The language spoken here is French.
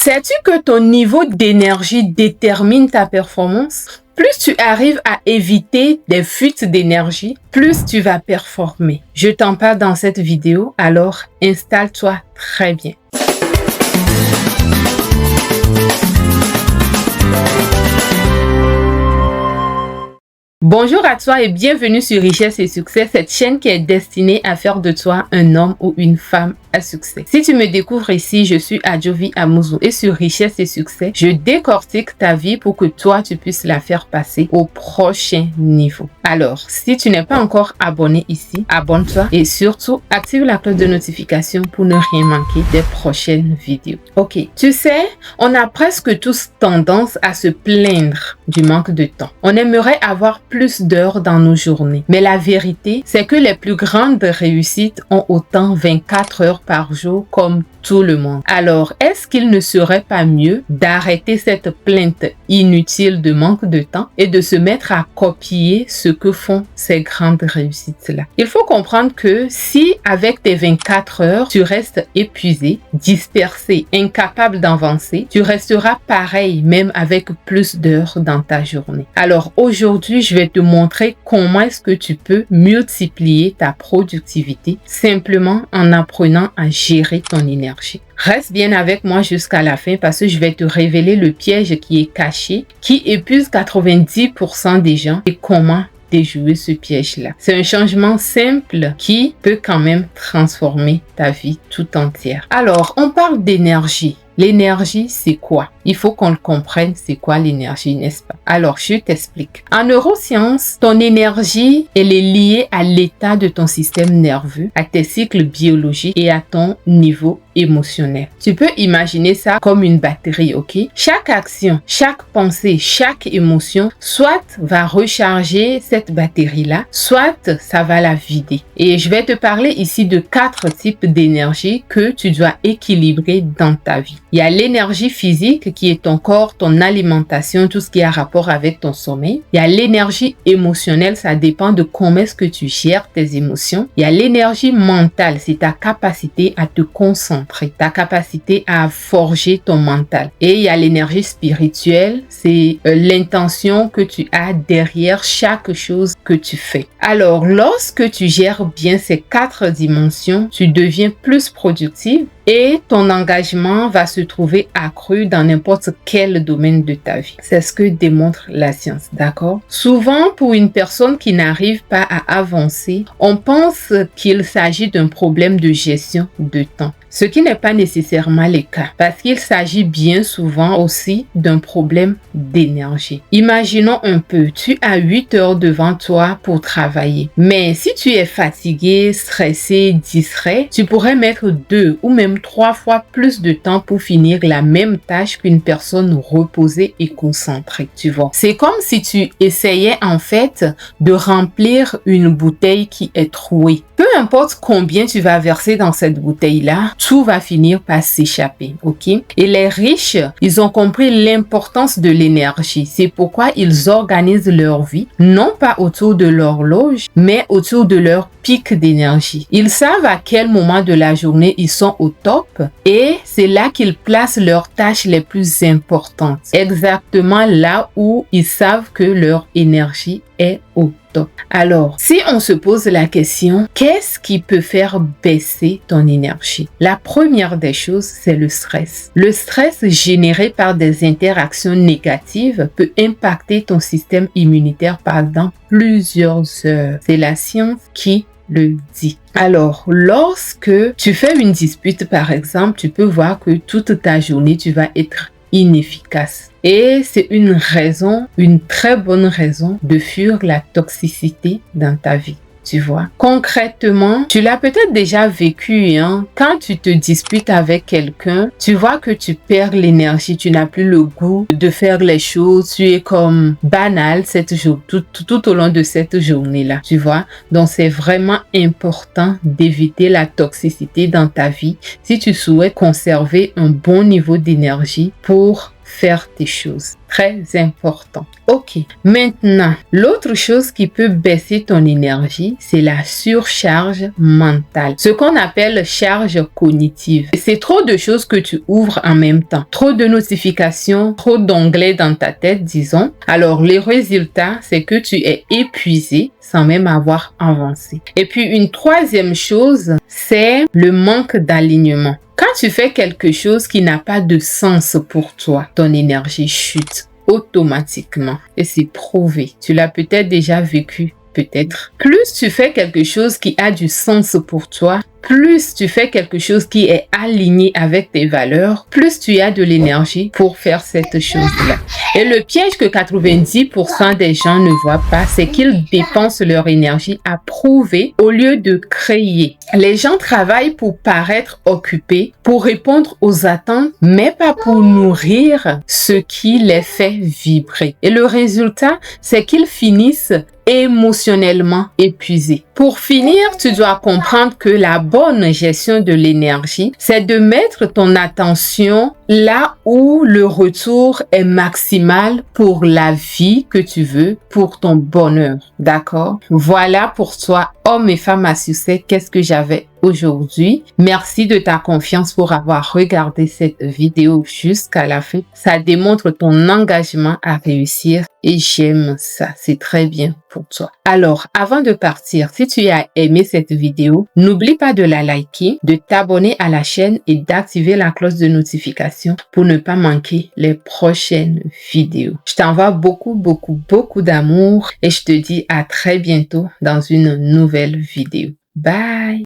Sais-tu que ton niveau d'énergie détermine ta performance? Plus tu arrives à éviter des fuites d'énergie, plus tu vas performer. Je t'en parle dans cette vidéo, alors installe-toi très bien. Bonjour à toi et bienvenue sur Richesse et Succès, cette chaîne qui est destinée à faire de toi un homme ou une femme à succès. Si tu me découvres ici, je suis Adjovi Amuzu et sur Richesse et Succès, je décortique ta vie pour que toi, tu puisses la faire passer au prochain niveau. Alors, si tu n'es pas encore abonné ici, abonne-toi et surtout, active la cloche de notification pour ne rien manquer des prochaines vidéos. Ok, tu sais, on a presque tous tendance à se plaindre du manque de temps. On aimerait avoir plus d'heures dans nos journées. Mais la vérité, c'est que les plus grandes réussites ont autant 24 heures par jour comme tout le monde. Alors, est-ce qu'il ne serait pas mieux d'arrêter cette plainte inutile de manque de temps et de se mettre à copier ce que font ces grandes réussites-là? Il faut comprendre que si avec tes 24 heures, tu restes épuisé, dispersé, incapable d'avancer, tu resteras pareil même avec plus d'heures dans ta journée. Alors aujourd'hui, je vais te montrer comment est-ce que tu peux multiplier ta productivité simplement en apprenant à gérer ton énergie. Reste bien avec moi jusqu'à la fin parce que je vais te révéler le piège qui est caché, qui épuise 90% des gens et comment déjouer ce piège-là. C'est un changement simple qui peut quand même transformer ta vie tout entière. Alors, on parle d'énergie. L'énergie, c'est quoi? Il faut qu'on le comprenne, c'est quoi l'énergie, n'est-ce pas? Alors, je t'explique. En neurosciences, ton énergie, elle est liée à l'état de ton système nerveux, à tes cycles biologiques et à ton niveau émotionnel. Tu peux imaginer ça comme une batterie, ok? Chaque action, chaque pensée, chaque émotion, soit va recharger cette batterie-là, soit ça va la vider. Et je vais te parler ici de 4 types d'énergie que tu dois équilibrer dans ta vie. Il y a l'énergie physique qui est ton corps, ton alimentation, tout ce qui a rapport avec ton sommeil. Il y a l'énergie émotionnelle, ça dépend de comment est-ce que tu gères tes émotions. Il y a l'énergie mentale, c'est ta capacité à te concentrer, ta capacité à forger ton mental. Et il y a l'énergie spirituelle, c'est l'intention que tu as derrière chaque chose que tu fais. Alors, lorsque tu gères bien ces 4 dimensions, tu deviens plus productive et ton engagement va se trouver accru dans n'importe quel domaine de ta vie. C'est ce que démontre la science, d'accord? Souvent, pour une personne qui n'arrive pas à avancer, on pense qu'il s'agit d'un problème de gestion de temps. Ce qui n'est pas nécessairement le cas parce qu'il s'agit bien souvent aussi d'un problème d'énergie. Imaginons un peu, tu as 8 heures devant toi pour travailler. Mais si tu es fatigué, stressé, distrait, tu pourrais mettre 2 ou même 3 fois plus de temps pour finir la même tâche qu'une personne reposée et concentrée, tu vois. C'est comme si tu essayais en fait de remplir une bouteille qui est trouée. Peu importe combien tu vas verser dans cette bouteille-là, tout va finir par s'échapper, ok? Et les riches, ils ont compris l'importance de l'énergie. C'est pourquoi ils organisent leur vie, non pas autour de l'horloge, mais autour de leur pic d'énergie. Ils savent à quel moment de la journée ils sont au top et c'est là qu'ils placent leurs tâches les plus importantes. Exactement là où ils savent que leur énergie est au top. Alors, si on se pose la question, qu'est-ce qui peut faire baisser ton énergie? La première des choses, c'est le stress. Le stress généré par des interactions négatives peut impacter ton système immunitaire pendant plusieurs heures. C'est la science qui le dit. Alors, lorsque tu fais une dispute, par exemple, tu peux voir que toute ta journée, tu vas être inefficace. Et c'est une raison, une très bonne raison de fuir la toxicité dans ta vie. Tu vois, concrètement, tu l'as peut-être déjà vécu, hein? Quand tu te disputes avec quelqu'un, tu vois que tu perds l'énergie, tu n'as plus le goût de faire les choses, tu es comme banal tout au long de cette journée-là, tu vois. Donc, c'est vraiment important d'éviter la toxicité dans ta vie si tu souhaites conserver un bon niveau d'énergie pour faire tes choses. très important. Ok, maintenant, l'autre chose qui peut baisser ton énergie, c'est la surcharge mentale. Ce qu'on appelle charge cognitive. C'est trop de choses que tu ouvres en même temps. Trop de notifications, trop d'onglets dans ta tête, disons. Alors, le résultat, c'est que tu es épuisé sans même avoir avancé. Et puis, une troisième chose, c'est le manque d'alignement. Quand tu fais quelque chose qui n'a pas de sens pour toi, ton énergie chute automatiquement. Et c'est prouvé. Tu l'as peut-être déjà vécu, peut-être. Plus tu fais quelque chose qui a du sens pour toi, plus tu fais quelque chose qui est aligné avec tes valeurs, plus tu as de l'énergie pour faire cette chose-là. Et le piège que 90% des gens ne voient pas, c'est qu'ils dépensent leur énergie à prouver au lieu de créer. Les gens travaillent pour paraître occupés, pour répondre aux attentes, mais pas pour nourrir ce qui les fait vibrer. Et le résultat, c'est qu'ils finissent émotionnellement épuisés. Pour finir, tu dois comprendre que la bonne gestion de l'énergie, c'est de mettre ton attention là où le retour est maximal pour la vie que tu veux, pour ton bonheur. D'accord? Voilà pour toi, hommes et femmes à succès, qu'est-ce que j'avais aujourd'hui. Merci de ta confiance pour avoir regardé cette vidéo jusqu'à la fin. Ça démontre ton engagement à réussir et j'aime ça. C'est très bien pour toi. Alors, avant de partir, si tu as aimé cette vidéo, n'oublie pas de la liker, de t'abonner à la chaîne et d'activer la cloche de notification pour ne pas manquer les prochaines vidéos. Je t'envoie beaucoup d'amour et je te dis à très bientôt dans une nouvelle vidéo. Bye!